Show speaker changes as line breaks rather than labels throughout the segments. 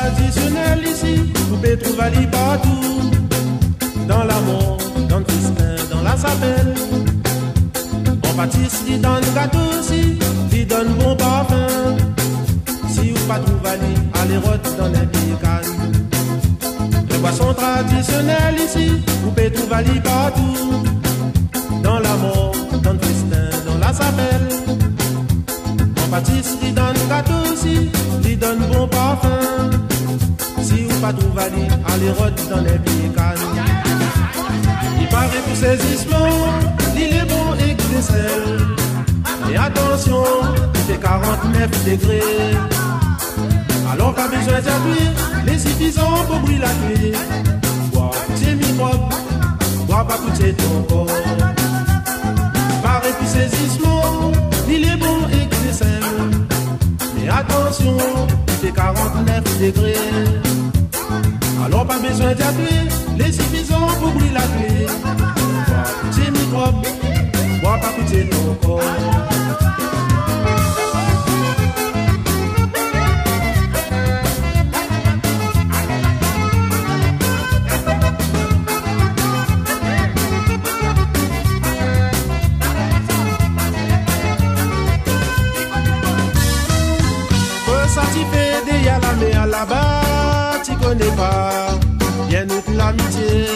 traditionnelle ici, vous pouvez trouver partout. Dans l'amour, dans le festin, dans la sapelle. On bâtisse, il donne gâteau aussi, il donne bon parfum. Si vous pas trouver, allez rôte dans les picanes. Les boissons traditionnelles ici, vous pouvez trouver partout. Dans l'amour, dans le festin, dans la sapelle. On bâtisse, il donne gâteau aussi, il donne bon parfum. Si vous pas trouver, allez rôte dans les picanes. Il paraît pour saisissement, il est bon et qu'il sel. Et attention, il fait 49 degrés. Alors pas besoin d'appuyer, les suffisants pour brûler la nuit. Bois tes microbes, bois pas pousser ton corps. Il paraît pour saisissement, il est bon et qu'il sel. Mais attention, il fait 49 degrés. Alors pas besoin d'appuyer, les suffisants pour brûler la clé. Bois tes microbes, bois pas coûter ton corps. Faut satisfaire des yalamés à la bas, tu connais pas. Viens nous l'amitié.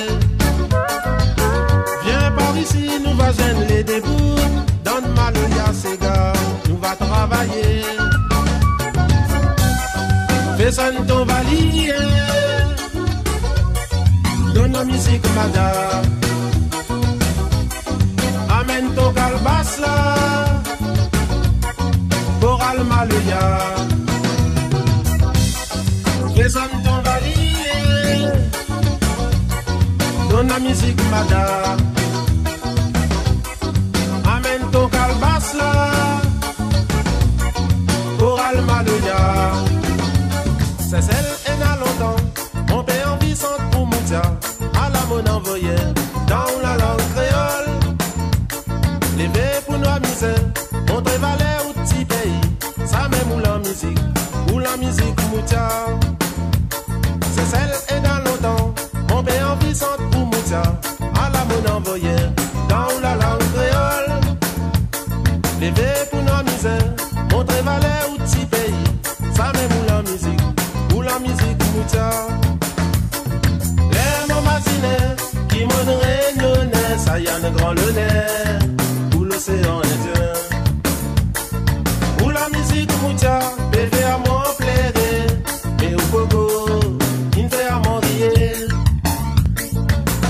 Viens par ici, nous va gêner les débouts. Donne-moi le Sega, nous va travailler. Fais sonner ton valier. Donne la musique, madame. Amène ton calbas là. Choral Maloya. Fais sonner ton valier. Donne la musique, madame. Amène ton calbas là. Choral Maloya. C'est celle et n'a longtemps. On paie en vie sans pour monter. À la mode envoyée dans la langue créole. Levé pour nos misères. On travaille au petit pays. Ça même ou la musique moutia. C'est celle et n'a longtemps. On paie en vie sans pour monter. À la mode envoyée dans la langue créole. Levé pour nos misères. On travaille au petit pays. Ça même ou la musique moutia. Les momazinés qui m'ont donné, ça y a un grand le nez. Pour l'océan Indien. Pour la musique moutia, bébé à mon plaidé. Et au coco, il fait à mon rier.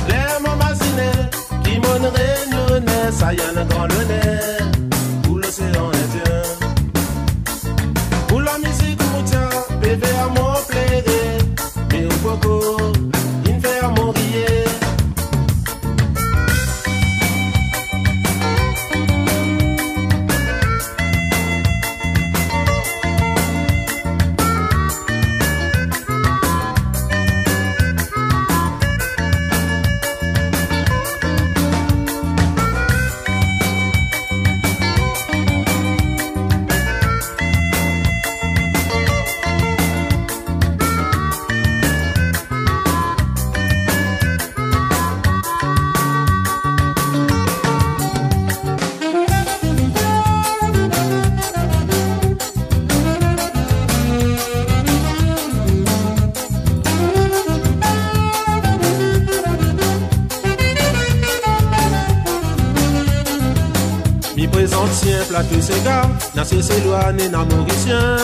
Les momazinés qui m'ont donné, ça y a un grand le nez. Pour l'océan Indien. Pour la musique moutia, bébé à mon plaidé. Et au coco, il fait à mon rier. Présentien plateau Sega, n'a cessé loin, n'est n'a mauricien,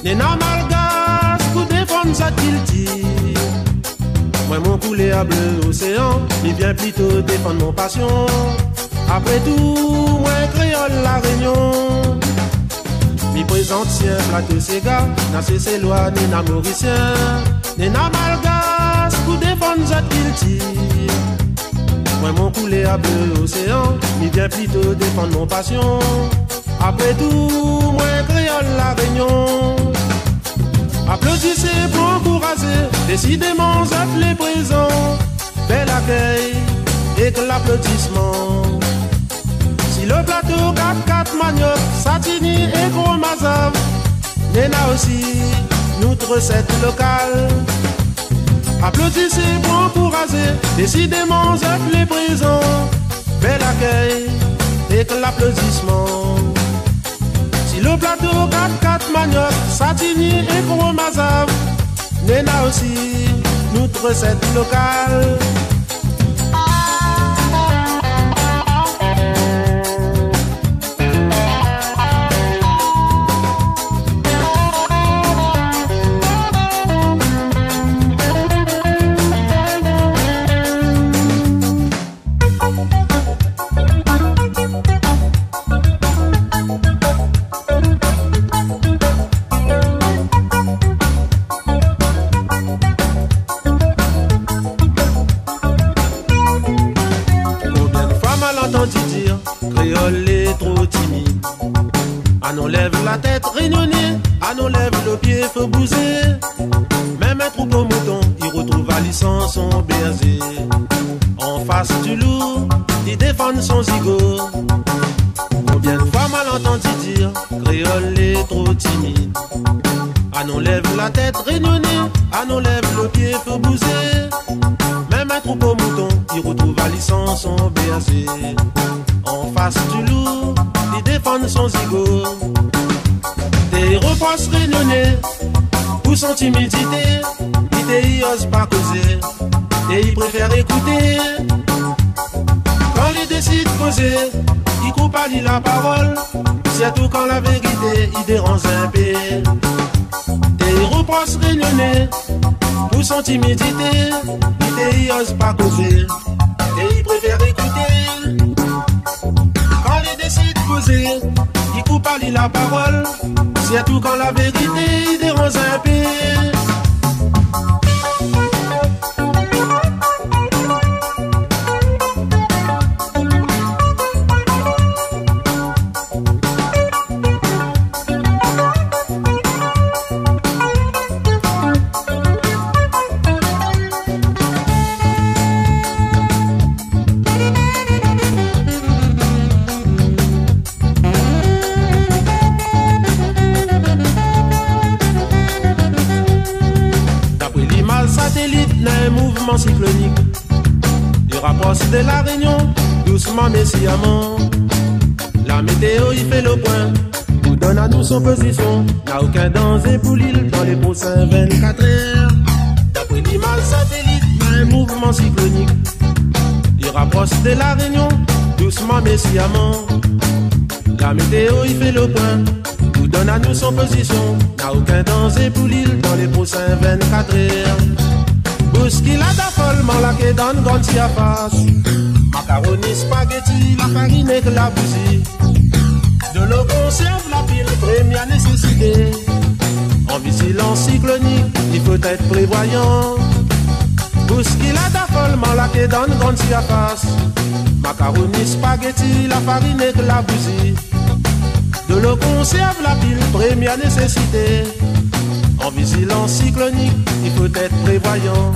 n'est n'a malgas pour défendre sa qu'il dit. Moi mon coulé à bleu océan, il vient plutôt défendre mon passion. Après tout, moi créole la réunion. Mi présentien plateau Sega, n'a cessé loin, n'est n'a mauricien, n'est n'a malgas pour défendre sa qu'il dit. Moi mon coulé à bleu océan, il vient plutôt défendre mon passion. Après tout, moi créole la réunion. Applaudissez pour encourager, décidément vous êtes les présents. Bel accueil et que l'applaudissement. Si le plateau 4-4 manioc, satini et gros mazav, Nena aussi, notre recette locale. Applaudissez, bon pour raser, décidément êtes les présents. Bel accueil et que l'applaudissement. Si le plateau 4-4 manioc, satini et gros mazave, Nena aussi, notre recette locale.
Entendu dire, créole est trop timide. À nous lève la tête réunionnée, à nous lève le pied, faut bouser. Même un troupeau mouton, il retrouve à licence son berger. En face du loup, il défend son zigot. Combien de fois mal entendu dire, créole est trop timide. À nous lève la tête réunionnée, à nous lève le pied, faut bouser. Même un troupeau mouton, il retrouve à licence son berger. En face du loup, il défend son zigot. Des reproches réunionnais, pour son timidité, il n'ose pas causer, et il préfère écouter. Quand il décide de causer, il coupe à lui la parole, surtout quand la vérité, il dérange un peu. Des reproches réunionnais, pour son timidité, il n'ose pas causer, et il préfère écouter. Quand il décide de causer, il coupe à lui la parole, surtout quand la vérité, il dérange un peu. Satellite d'un mouvement cyclonique, il rapproche de la Réunion, doucement mais sciemment. La météo il fait le point, nous donne à nous son position. N'a aucun danger pour l'île dans les prochains 24 heures. D'après l'image satellite d'un mouvement cyclonique, il rapproche de la Réunion, doucement mais sciemment. La météo il fait le point, nous donne à nous son position. N'a aucun danger pour l'île dans les prochains 24 heures. Bousculade follement la que donne ganti à face. Macaroni, spaghetti, la farine et la bougie. De l'eau conserve la pile, première nécessité. En vigilance cyclonique, il faut être prévoyant. Bousculade follement la que donne ganti à face. Macaroni, spaghetti, la farine et la bougie. De l'eau conserve la pile, première nécessité. En vigilance cyclonique, il faut être prévoyant.